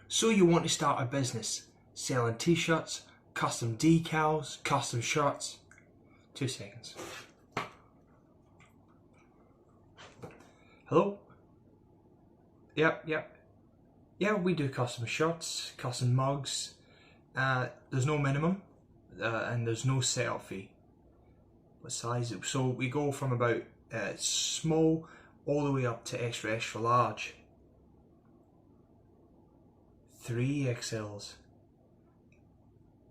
So you want to start a business selling t-shirts, custom decals, custom shirts. 2 seconds. Hello? Yep. Yeah, we do custom shirts, custom mugs. There's no minimum and there's no setup fee. What size? So we go from about small all the way up to extra large. 3XLs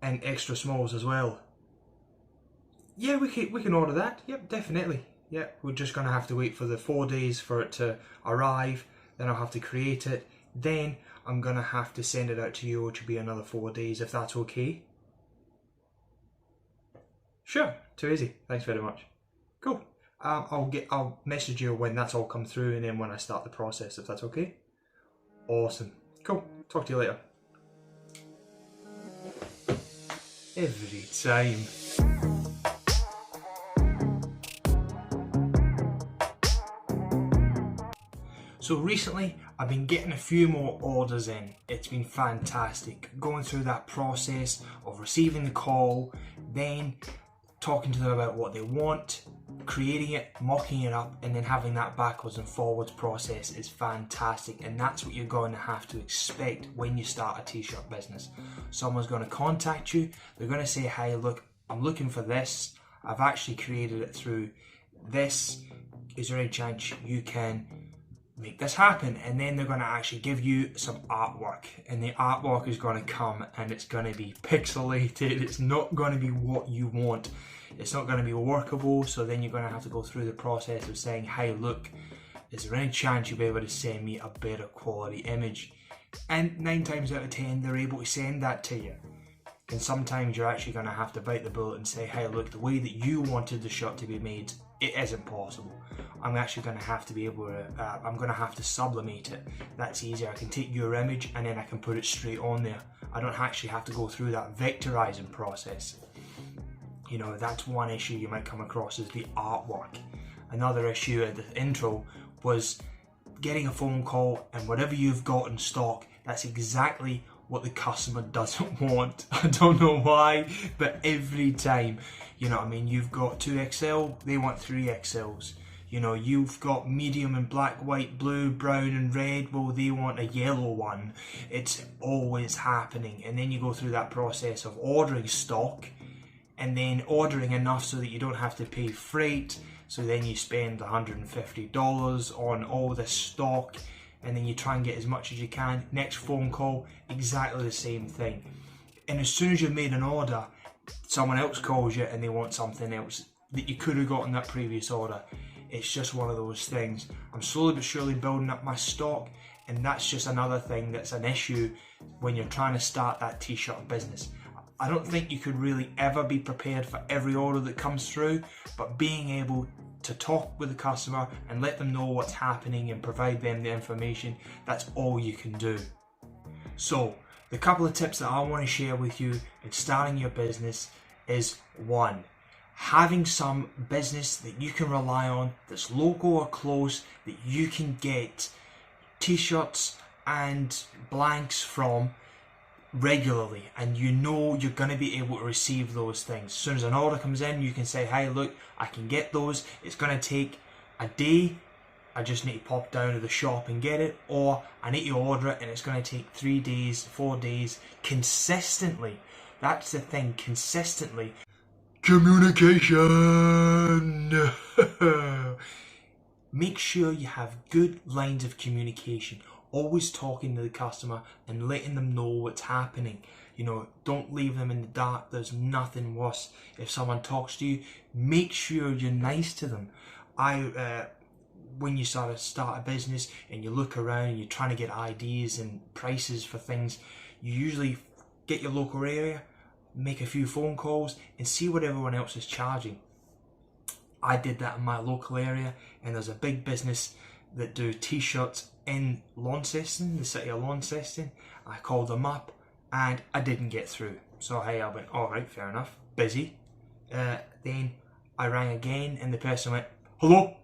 and extra smalls as well. Yeah, we can order that. Yep, definitely. Yep, we're just gonna have to wait for the 4 days for it to arrive. Then I'll have to create it. Then I'm gonna have to send it out to you, which will be another 4 days, if that's okay. Sure, too easy. Thanks very much. Cool. I'll message you when that's all come through, and then when I start the process, if that's okay. Awesome. Cool. Talk to you later. Every time. So recently, I've been getting a few more orders in. It's been fantastic. Going through that process of receiving the call, then talking to them about what they want, creating it, mocking it up, and then having that backwards and forwards process is fantastic. And that's what you're going to have to expect when you start a t-shirt business. Someone's going to contact you. They're going to say, hey, look, I'm looking for this. I've actually created it through this. Is there any chance you can make this happen? And then they're going to actually give you some artwork, and the artwork is going to come and it's going to be pixelated. It's not going to be what you want. It's not going to be workable. So then you're going to have to go through the process of saying, hey, look, is there any chance you'll be able to send me a better quality image? And 9 times out of 10 they're able to send that to you. And sometimes you're actually going to have to bite the bullet and say, hey, look, the way that you wanted the shirt to be made, it isn't possible. I'm actually going to have to be able to, I'm going to have to sublimate it. That's easier. I can take your image and then I can put it straight on there. I don't actually have to go through that vectorizing process. You know, that's one issue you might come across, is the artwork. Another issue at the intro was getting a phone call, and whatever you've got in stock, that's exactly what the customer doesn't want. I don't know why, but every time, you know what I mean, you've got 2XL, they want 3XLs. You know, you've got medium and black, white, blue, brown and red, well, they want a yellow one. It's always happening. And then you go through that process of ordering stock and then ordering enough so that you don't have to pay freight. So then you spend $150 on all this stock, and then you try and get as much as you can. Next phone call, exactly the same thing. And as soon as you've made an order, someone else calls you and they want something else that you could have got in that previous order. It's just one of those things. I'm slowly but surely building up my stock, and that's just another thing that's an issue when you're trying to start that t-shirt business. I don't think you could really ever be prepared for every order that comes through, but being able to talk with the customer and let them know what's happening and provide them the information, that's all you can do. So the couple of tips that I want to share with you in starting your business is: 1, having some business that you can rely on, that's local or close, that you can get t-shirts and blanks from regularly, and you know you're going to be able to receive those things. As soon as an order comes in, you can say, hey, look, I can get those. It's going to take a day. I just need to pop down to the shop and get it, or I need to order it and it's going to take 3 days, 4 days, consistently. That's the thing, consistently. Communication. Make sure you have good lines of communication. Always talking to the customer and letting them know what's happening. You know, don't leave them in the dark. There's nothing worse. If someone talks to you, make sure you're nice to them. When you start a business and you look around and you're trying to get ideas and prices for things, you usually get your local area, make a few phone calls and see what everyone else is charging. I did that in my local area, and there's a big business that do t-shirts in Launceston, the city of Launceston. I called them up and I didn't get through. So hey, I went, alright, fair enough, busy. Then I rang again and the person went, hello?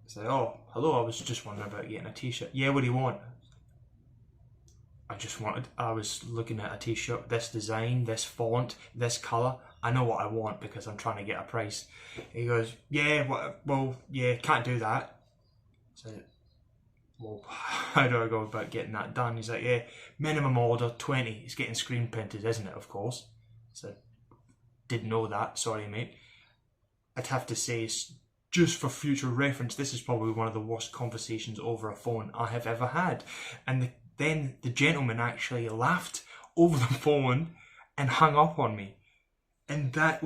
I said, oh, hello, I was just wondering about getting a t-shirt. Yeah, what do you want? I was looking at a t-shirt, this design, this font, this colour. I know what I want because I'm trying to get a price. He goes, yeah, well, yeah, can't do that. So, well, how do I go about getting that done? He's like, yeah, minimum order 20. It's getting screen printed, isn't it? Of course. So, didn't know that. Sorry, mate. I'd have to say, just for future reference, this is probably one of the worst conversations over a phone I have ever had. And then the gentleman actually laughed over the phone and hung up on me. And that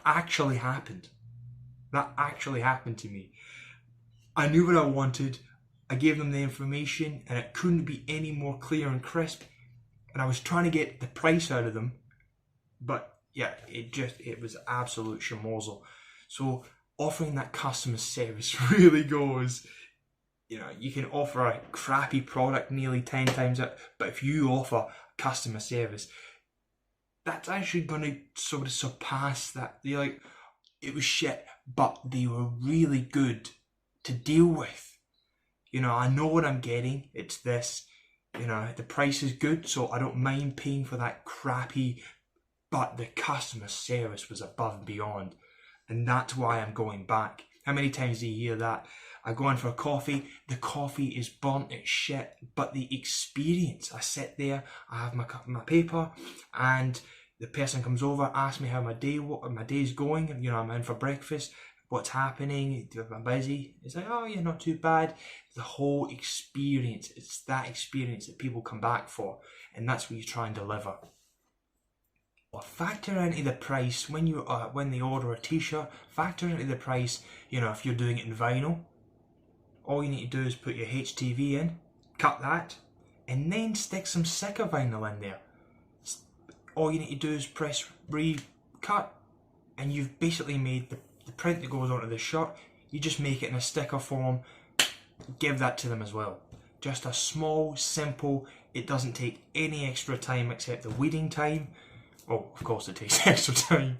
actually happened. That actually happened to me. I knew what I wanted. I gave them the information, and it couldn't be any more clear and crisp. And I was trying to get the price out of them, but yeah, it was absolute schmozzle. So offering that customer service really goes, you can offer a crappy product nearly 10 times out, but if you offer customer service, that's actually going to sort of surpass that. You're like, it was shit, but they were really good to deal with. I know what I'm getting. It's this, the price is good, so I don't mind paying for that crappy, but the customer service was above and beyond. And that's why I'm going back. How many times do you hear that? I go in for a coffee, the coffee is burnt, it's shit, but the experience, I sit there, I have my paper, and the person comes over, asks me how my day's going, I'm in for breakfast, what's happening, I'm busy. It's like, oh yeah, not too bad. The whole experience, it's that experience that people come back for, and that's what you try and deliver. Well, factor into the price when they order a t-shirt, factor into the price, if you're doing it in vinyl, all you need to do is put your HTV in, cut that, and then stick some sticker vinyl in there. All you need to do is press recut, and you've basically made the print that goes onto the shirt. You just make it in a sticker form, give that to them as well. Just a small, simple, it doesn't take any extra time except the weeding time. Oh, of course it takes extra time.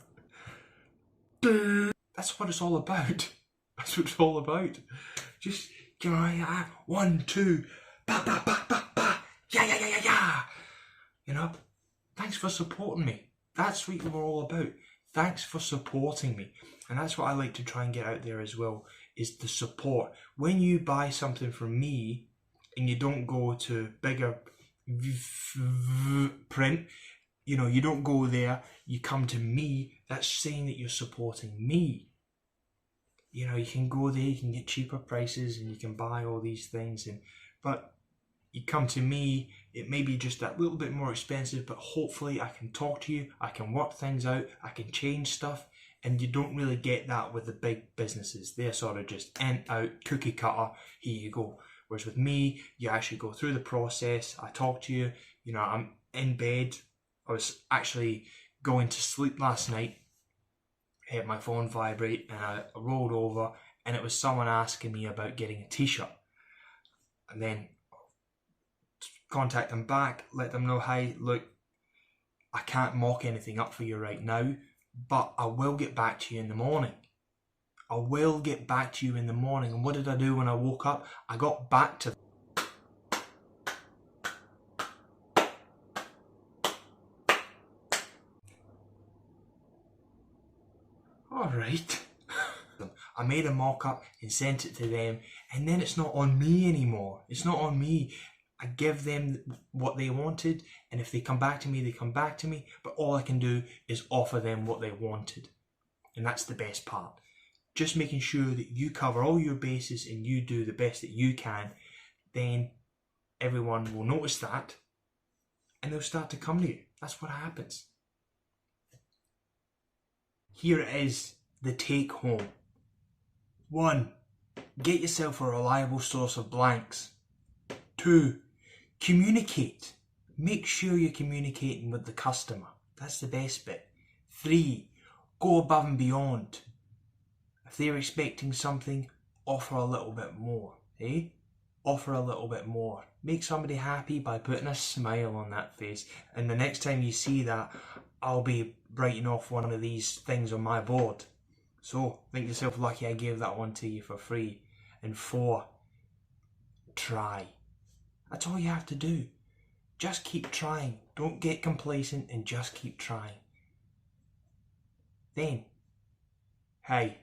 That's what it's all about. That's what it's all about. Just, 1, 2, ba ba ba ba ba, yeah. Thanks for supporting me. That's what we're all about. Thanks for supporting me. And that's what I like to try and get out there as well, is the support. When you buy something from me and you don't go to bigger print, you don't go there, you come to me, that's saying that you're supporting me. You can go there, you can get cheaper prices and you can buy all these things, but you come to me, it may be just that little bit more expensive, but hopefully I can talk to you, I can work things out, I can change stuff, and you don't really get that with the big businesses. They're sort of just in, out, cookie cutter, here you go. Whereas with me, you actually go through the process, I talk to you, I'm in bed. I was actually going to sleep last night, had my phone vibrate, and I rolled over, and it was someone asking me about getting a t-shirt. And then contact them back, let them know, hey, look, I can't mock anything up for you right now, but I will get back to you in the morning. I will get back to you in the morning. And what did I do when I woke up? I got back to them. Alright. I made a mock-up and sent it to them, and then it's not on me anymore. It's not on me. I give them what they wanted, and if they come back to me, they come back to me, but all I can do is offer them what they wanted. And that's the best part. Just making sure that you cover all your bases and you do the best that you can, then everyone will notice that, and they'll start to come to you. That's what happens. Here it is, the take home. 1. Get yourself a reliable source of blanks. 2. Communicate. Make sure you're communicating with the customer. That's the best bit. 3. Go above and beyond. If they're expecting something, offer a little bit more. Offer a little bit more. Make somebody happy by putting a smile on that face. And the next time you see that, I'll be writing off one of these things on my board. So, think yourself lucky I gave that one to you for free. And 4, try. That's all you have to do. just keep trying. Don't get complacent and just keep trying. Then, hey,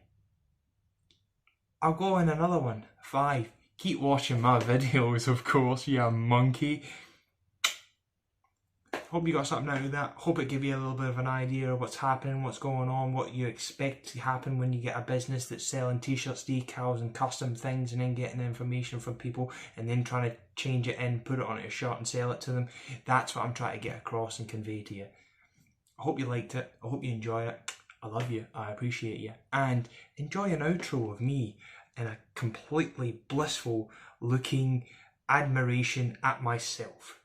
I'll go on another one. 5. Keep watching my videos, of course, you monkey. Hope you got something out of that. Hope it gave you a little bit of an idea of what's happening, what's going on, what you expect to happen when you get a business that's selling t-shirts, decals and custom things, and then getting information from people and then trying to change it in, put it on a shirt and sell it to them. That's what I'm trying to get across and convey to you. I hope you liked it. I hope you enjoy it. I love you. I appreciate you. And enjoy an outro of me in a completely blissful looking admiration at myself.